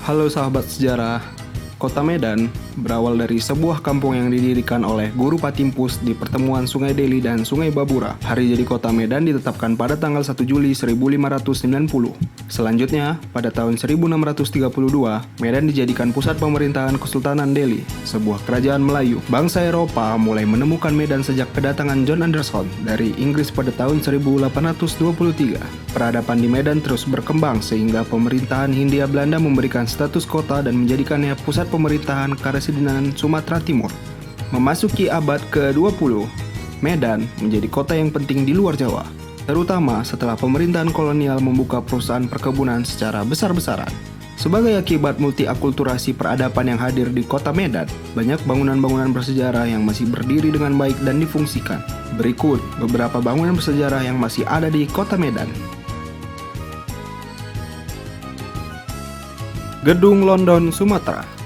Halo sahabat sejarah, Kota Medan berawal dari sebuah kampung yang didirikan oleh Guru Patimpus di pertemuan Sungai Deli dan Sungai Babura. Hari jadi Kota Medan ditetapkan pada tanggal 1 Juli 1590. Selanjutnya, pada tahun 1632, Medan dijadikan pusat pemerintahan Kesultanan Delhi, sebuah kerajaan Melayu. Bangsa Eropa mulai menemukan Medan sejak kedatangan John Anderson dari Inggris pada tahun 1823. Peradaban di Medan terus berkembang sehingga pemerintahan Hindia Belanda memberikan status kota dan menjadikannya pusat pemerintahan Karesidenan Sumatera Timur. Memasuki abad ke-20, Medan menjadi kota yang penting di luar Jawa, terutama setelah pemerintahan kolonial membuka perusahaan perkebunan secara besar-besaran. Sebagai akibat multiakulturasi peradaban yang hadir di kota Medan, banyak bangunan-bangunan bersejarah yang masih berdiri dengan baik dan difungsikan. Berikut beberapa bangunan bersejarah yang masih ada di kota Medan. Gedung London Sumatera.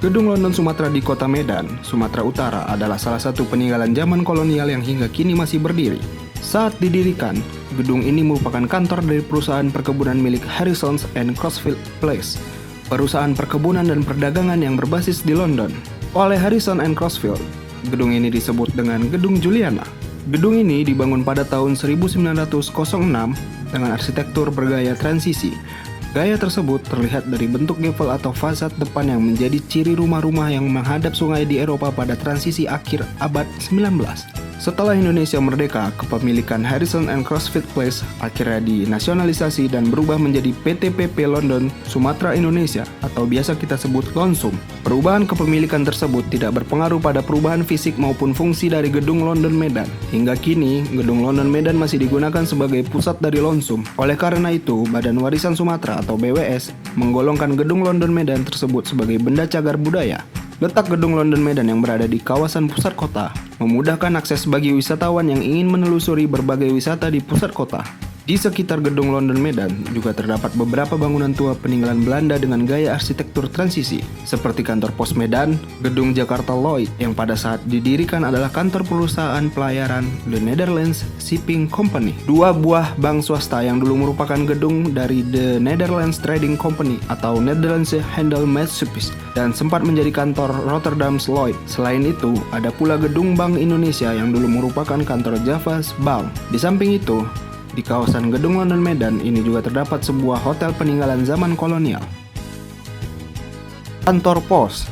Gedung London Sumatera di kota Medan, Sumatera Utara adalah salah satu peninggalan zaman kolonial yang hingga kini masih berdiri. Saat didirikan, gedung ini merupakan kantor dari perusahaan perkebunan milik Harrisons and Crosfield Place, perusahaan perkebunan dan perdagangan yang berbasis di London. Oleh Harrison and Crosfield, gedung ini disebut dengan Gedung Juliana. Gedung ini dibangun pada tahun 1906 dengan arsitektur bergaya transisi. Gaya tersebut terlihat dari bentuk gavel atau fasad depan yang menjadi ciri rumah-rumah yang menghadap sungai di Eropa pada transisi akhir abad 19. Setelah Indonesia merdeka, kepemilikan Harrison and Crosfield Place akhirnya dinasionalisasi dan berubah menjadi PT PP London Sumatera Indonesia atau biasa kita sebut Lonsum. Perubahan kepemilikan tersebut tidak berpengaruh pada perubahan fisik maupun fungsi dari Gedung London Medan. Hingga kini, Gedung London Medan masih digunakan sebagai pusat dari Lonsum. Oleh karena itu, Badan Warisan Sumatera atau BWS menggolongkan Gedung London Medan tersebut sebagai benda cagar budaya. Letak Gedung London Medan yang berada di kawasan pusat kota memudahkan akses bagi wisatawan yang ingin menelusuri berbagai wisata di pusat kota. Di sekitar Gedung London Medan juga terdapat beberapa bangunan tua peninggalan Belanda dengan gaya arsitektur transisi, seperti kantor pos Medan, Gedung Jakarta Lloyd yang pada saat didirikan adalah kantor perusahaan pelayaran The Netherlands Shipping Company. Dua buah bank swasta yang dulu merupakan gedung dari The Netherlands Trading Company atau Netherlands Handelsmaatschappij dan sempat menjadi kantor Rotterdam Lloyd. Selain itu, ada pula Gedung Bank Indonesia yang dulu merupakan kantor Javas Bank. Di samping itu, di kawasan Gedung London Medan ini juga terdapat sebuah hotel peninggalan zaman kolonial. Kantor Pos.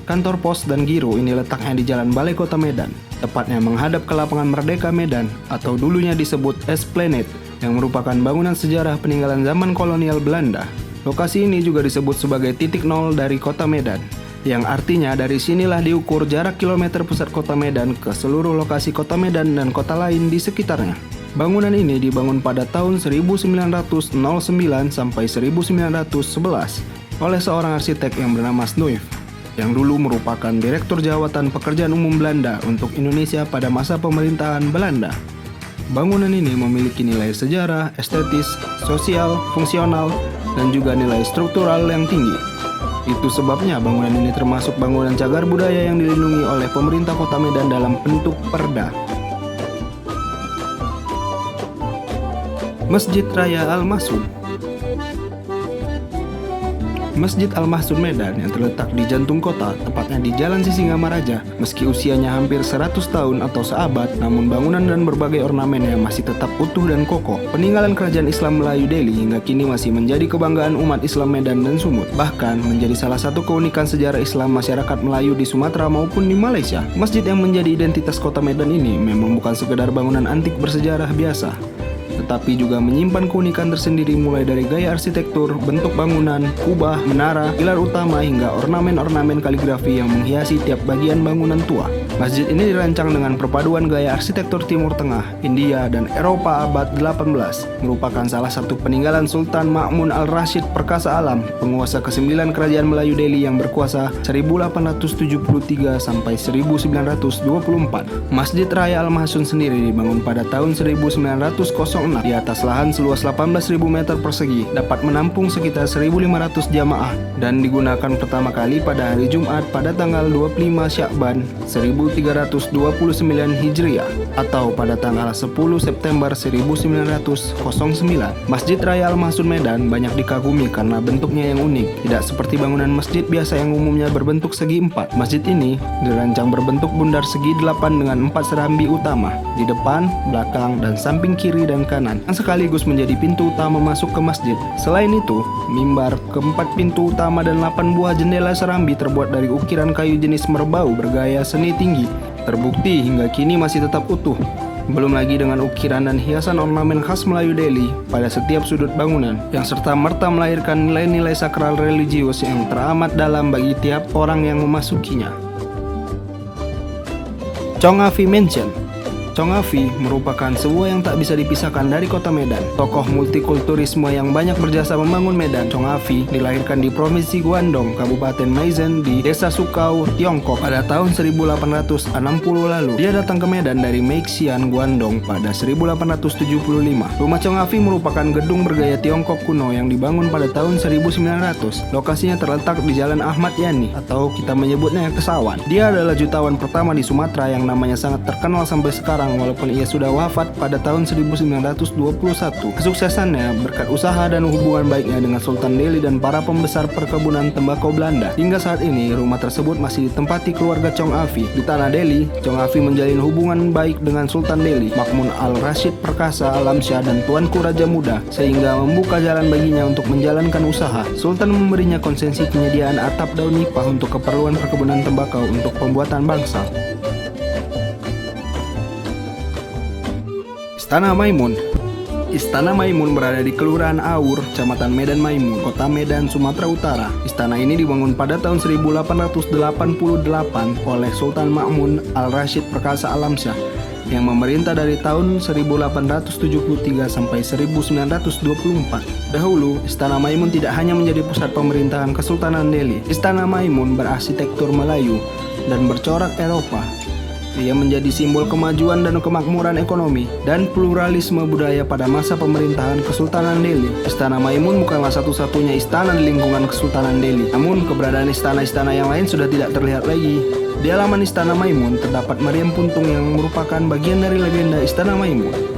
Kantor Pos dan Giro ini letaknya di Jalan Balai Kota Medan, tepatnya menghadap ke Lapangan Merdeka Medan atau dulunya disebut Esplanade yang merupakan bangunan sejarah peninggalan zaman kolonial Belanda. Lokasi ini juga disebut sebagai titik nol dari Kota Medan, yang artinya dari sinilah diukur jarak kilometer pusat Kota Medan ke seluruh lokasi Kota Medan dan kota lain di sekitarnya. Bangunan ini dibangun pada tahun 1909 sampai 1911 oleh seorang arsitek yang bernama Snuyff, yang dulu merupakan Direktur Jawatan Pekerjaan Umum Belanda untuk Indonesia pada masa pemerintahan Belanda. Bangunan ini memiliki nilai sejarah, estetis, sosial, fungsional, dan juga nilai struktural yang tinggi. Itu sebabnya bangunan ini termasuk bangunan cagar budaya yang dilindungi oleh pemerintah Kota Medan dalam bentuk perda. Masjid Raya Al-Mahsud. Masjid Al-Mahsud Medan yang terletak di jantung kota, tepatnya di Jalan Sisingamaraja, meski usianya hampir 100 tahun atau seabad, namun bangunan dan berbagai ornamennya masih tetap utuh dan kokoh. Peninggalan kerajaan Islam Melayu Delhi hingga kini masih menjadi kebanggaan umat Islam Medan dan Sumut. Bahkan menjadi salah satu keunikan sejarah Islam masyarakat Melayu di Sumatera maupun di Malaysia. Masjid yang menjadi identitas kota Medan ini memang bukan sekedar bangunan antik bersejarah biasa, tetapi juga menyimpan keunikan tersendiri mulai dari gaya arsitektur, bentuk bangunan, kubah, menara, pilar utama hingga ornamen-ornamen kaligrafi yang menghiasi tiap bagian bangunan tua. Masjid ini dirancang dengan perpaduan gaya arsitektur Timur Tengah, India, dan Eropa abad 18, merupakan salah satu peninggalan Sultan Ma'mun al-Rashid Perkasa Alam, penguasa ke-9 Kerajaan Melayu Delhi yang berkuasa 1873 sampai 1924. Masjid Raya Al-Mahsud sendiri dibangun pada tahun 1906 di atas lahan seluas 18.000 meter persegi, dapat menampung sekitar 1.500 jamaah dan digunakan pertama kali pada hari Jumat pada tanggal 25 Syakban 1442 1329 Hijriah atau pada tanggal 10 September 1909. Masjid Raya Al-Mahsud Medan banyak dikagumi karena bentuknya yang unik. Tidak seperti bangunan masjid biasa yang umumnya berbentuk segi empat. Masjid ini dirancang berbentuk bundar segi 8 dengan 4 serambi utama di depan, belakang, dan samping kiri dan kanan yang sekaligus menjadi pintu utama masuk ke masjid. Selain itu, mimbar, keempat pintu utama, dan 8 buah jendela serambi terbuat dari ukiran kayu jenis merbau bergaya seni tinggi. Terbukti hingga kini masih tetap utuh. Belum lagi dengan ukiran dan hiasan ornamen khas Melayu Delhi pada setiap sudut bangunan yang serta-merta melahirkan nilai-nilai sakral religius yang teramat dalam bagi tiap orang yang memasukinya. Chong Afi Mansion. Chong Afi merupakan sebuah yang tak bisa dipisahkan dari kota Medan. Tokoh multikulturisme yang banyak berjasa membangun Medan, Chong Afi dilahirkan di Provinsi Guangdong, Kabupaten Maizen di Desa Sukau, Tiongkok pada tahun 1860 lalu. Dia datang ke Medan dari Meixian, Guangdong pada 1875. Rumah Chong Afi merupakan gedung bergaya Tiongkok kuno yang dibangun pada tahun 1900. Lokasinya terletak di Jalan Ahmad Yani atau kita menyebutnya Kesawan. Dia adalah jutawan pertama di Sumatera yang namanya sangat terkenal sampai sekarang walaupun ia sudah wafat pada tahun 1921. Kesuksesannya berkat usaha dan hubungan baiknya dengan Sultan Delhi dan para pembesar perkebunan tembakau Belanda. Hingga saat ini rumah tersebut masih ditempati keluarga Chong Afi. Di tanah Delhi, Chong Afi menjalin hubungan baik dengan Sultan Delhi, Makmun Al-Rashid Perkasa Alamsyah, dan Tuanku Raja Muda sehingga membuka jalan baginya untuk menjalankan usaha. Sultan memberinya konsesi penyediaan atap daun nipah untuk keperluan perkebunan tembakau untuk pembuatan bangsal. Istana Maimun. Istana Maimun berada di Kelurahan Aur, Kecamatan Medan Maimun, Kota Medan, Sumatera Utara. Istana ini dibangun pada tahun 1888 oleh Sultan Makmun Al-Rashid Perkasa Alamsyah yang memerintah dari tahun 1873 sampai 1924. Dahulu, Istana Maimun tidak hanya menjadi pusat pemerintahan Kesultanan Delhi. Istana Maimun berarsitektur Melayu dan bercorak Eropa. Ia menjadi simbol kemajuan dan kemakmuran ekonomi dan pluralisme budaya pada masa pemerintahan Kesultanan Delhi. Istana Maimun bukanlah satu-satunya istana di lingkungan Kesultanan Delhi. Namun, keberadaan istana-istana yang lain sudah tidak terlihat lagi. Di halaman Istana Maimun terdapat meriam puntung yang merupakan bagian dari legenda Istana Maimun.